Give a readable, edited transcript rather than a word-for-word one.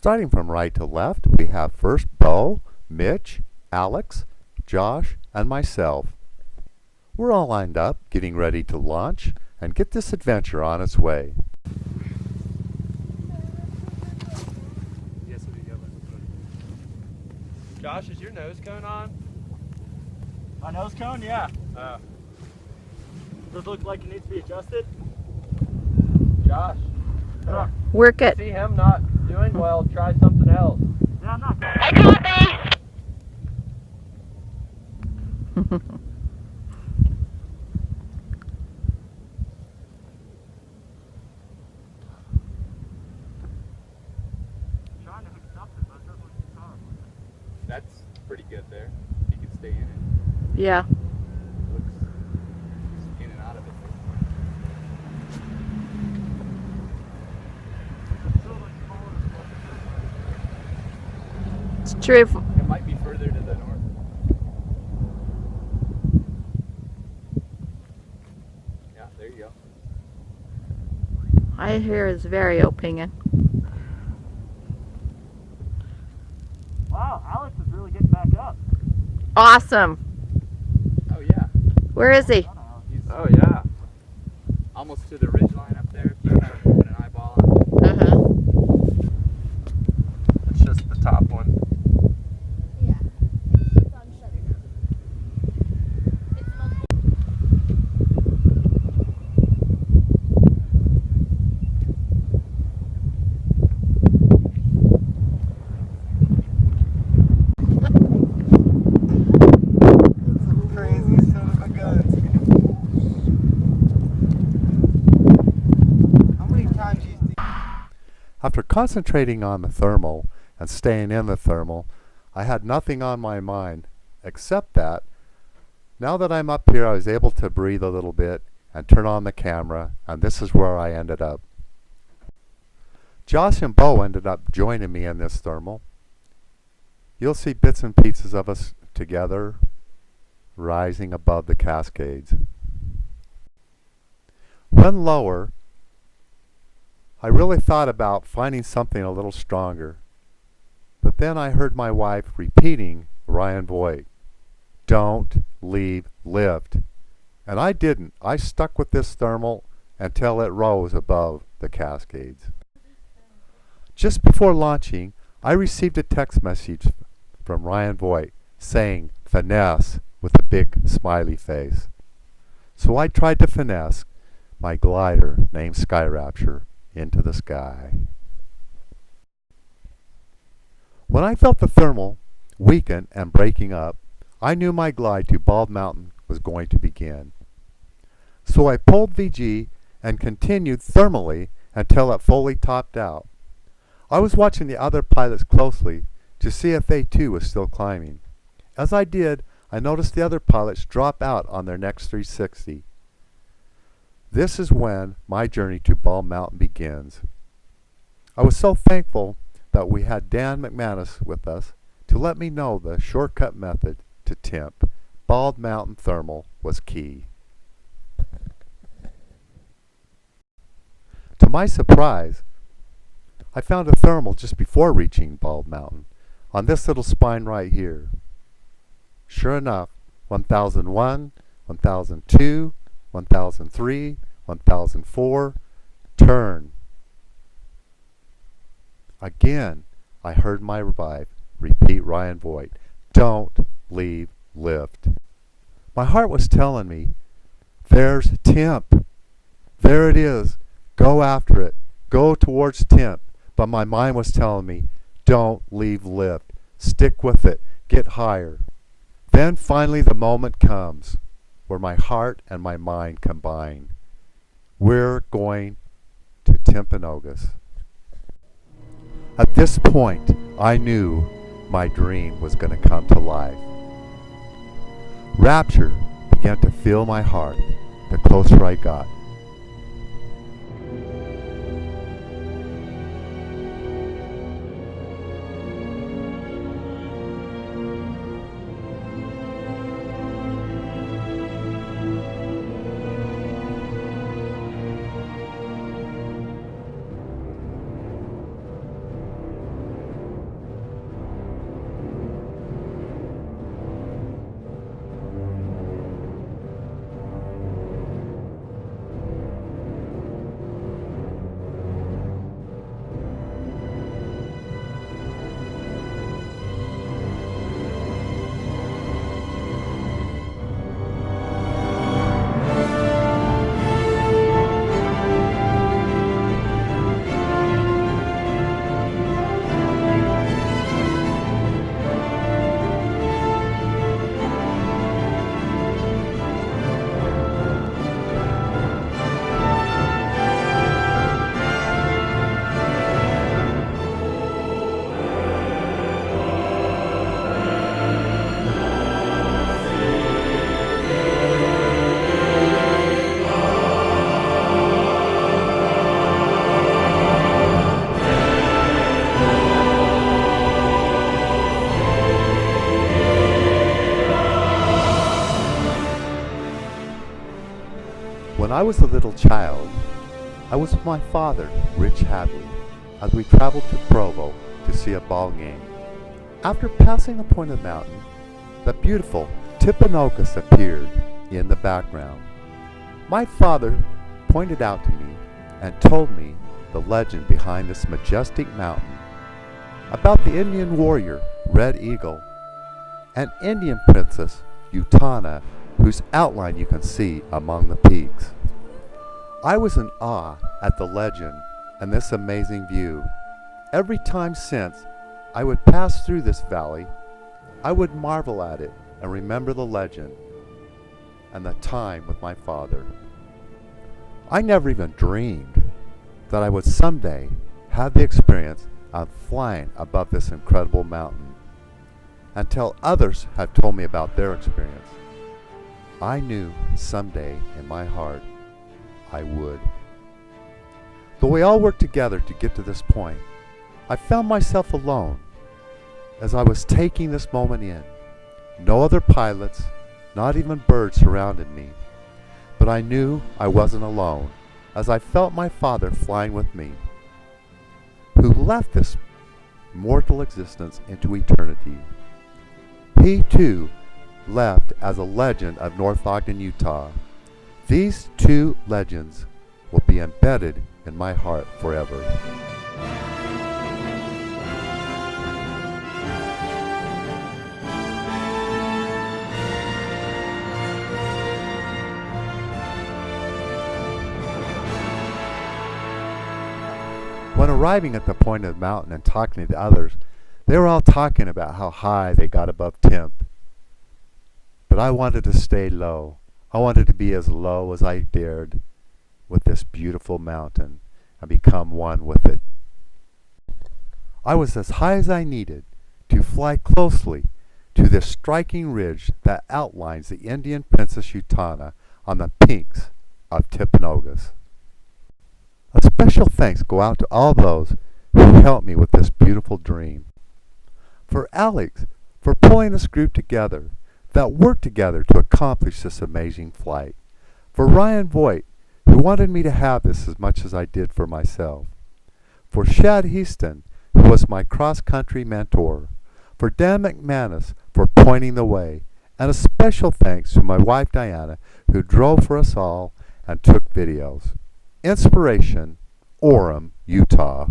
Starting from right to left, we have first Bo, Mitch, Alex, Josh, and myself. We're all lined up, getting ready to launch and get this adventure on its way. Josh, is your nose cone on? My nose cone? Yeah. Does it look like it needs to be adjusted? Josh. Work it. See him not doing well, try something else. Yeah, I'm not. I copy. Trying to hook something, but it doesn't look too hard. That's pretty good there. You can stay in it. Yeah. Looks in and out of it. It's true. It might be further to the north. Yeah, there you go. I hear his very opinion. Wow, Alex is really getting back up. Awesome. Oh yeah. Where is he? Oh yeah. Almost to the ridge line up there. If you kind of put an eyeball on it. Uh-huh. It's just the top one. Yeah, it's on shutter now. It's multiple. Crazy son of a gun. How many times you see? After concentrating on the thermal and staying in the thermal, I had nothing on my mind except that now that I'm up here, I was able to breathe a little bit and turn on the camera, and this is where I ended up. Josh and Bo ended up joining me in this thermal. You'll see bits and pieces of us together rising above the Cascades. When lower, I really thought about finding something a little stronger. But then I heard my wife repeating Ryan Voigt, "Don't leave lift." And I didn't. I stuck with this thermal until it rose above the Cascades. Just before launching, I received a text message from Ryan Voigt saying finesse with a big smiley face. So I tried to finesse my glider named Sky Rapture into the sky. When I felt the thermal weaken and breaking up, I knew my glide to Bald Mountain was going to begin. So I pulled VG and continued thermally until it fully topped out. I was watching the other pilots closely to see if they too was still climbing. As I did, I noticed the other pilots drop out on their next 360. This is when my journey to Bald Mountain begins. I was so thankful that we had Dan McManus with us to let me know the shortcut method to Timp. Bald Mountain thermal was key. To my surprise, I found a thermal just before reaching Bald Mountain on this little spine right here. Sure enough, 1001, 1002, 1003, 1004, turn. Again, I heard my wife repeat Ryan Voigt, "Don't leave lift." My heart was telling me, there's Timp. There it is. Go after it. Go towards Timp. But my mind was telling me, don't leave lift. Stick with it. Get higher. Then finally the moment comes where my heart and my mind combine. We're going to Timpanogos. At this point, I knew my dream was going to come to life. Rapture began to fill my heart the closer I got. When I was a little child, I was with my father, Rich Hadley, as we traveled to Provo to see a ball game. After passing the point of the mountain, the beautiful Timpanogos appeared in the background. My father pointed out to me and told me the legend behind this majestic mountain, about the Indian warrior Red Eagle and Indian princess Utana, whose outline you can see among the peaks. I was in awe at the legend and this amazing view. Every time since I would pass through this valley, I would marvel at it and remember the legend and the time with my father. I never even dreamed that I would someday have the experience of flying above this incredible mountain until others had told me about their experience. I knew someday in my heart I would. Though we all worked together to get to this point, I found myself alone as I was taking this moment in. No other pilots, not even birds surrounded me. But I knew I wasn't alone as I felt my father flying with me, who left this mortal existence into eternity. He too left as a legend of North Ogden, Utah. These two legends will be embedded in my heart forever. When arriving at the point of the mountain and talking to the others, they were all talking about how high they got above Timp. But I wanted to stay low. I wanted to be as low as I dared with this beautiful mountain and become one with it. I was as high as I needed to fly closely to this striking ridge that outlines the Indian Princess Utana on the peaks of Timpanogos. A special thanks go out to all those who helped me with this beautiful dream. For Alex, for pulling this group together that worked together to accomplish this amazing flight. For Ryan Voigt, who wanted me to have this as much as I did for myself. For Shad Heaston, who was my cross-country mentor. For Dan McManus, for pointing the way. And a special thanks to my wife Diana, who drove for us all and took videos. Inspiration, Orem, Utah.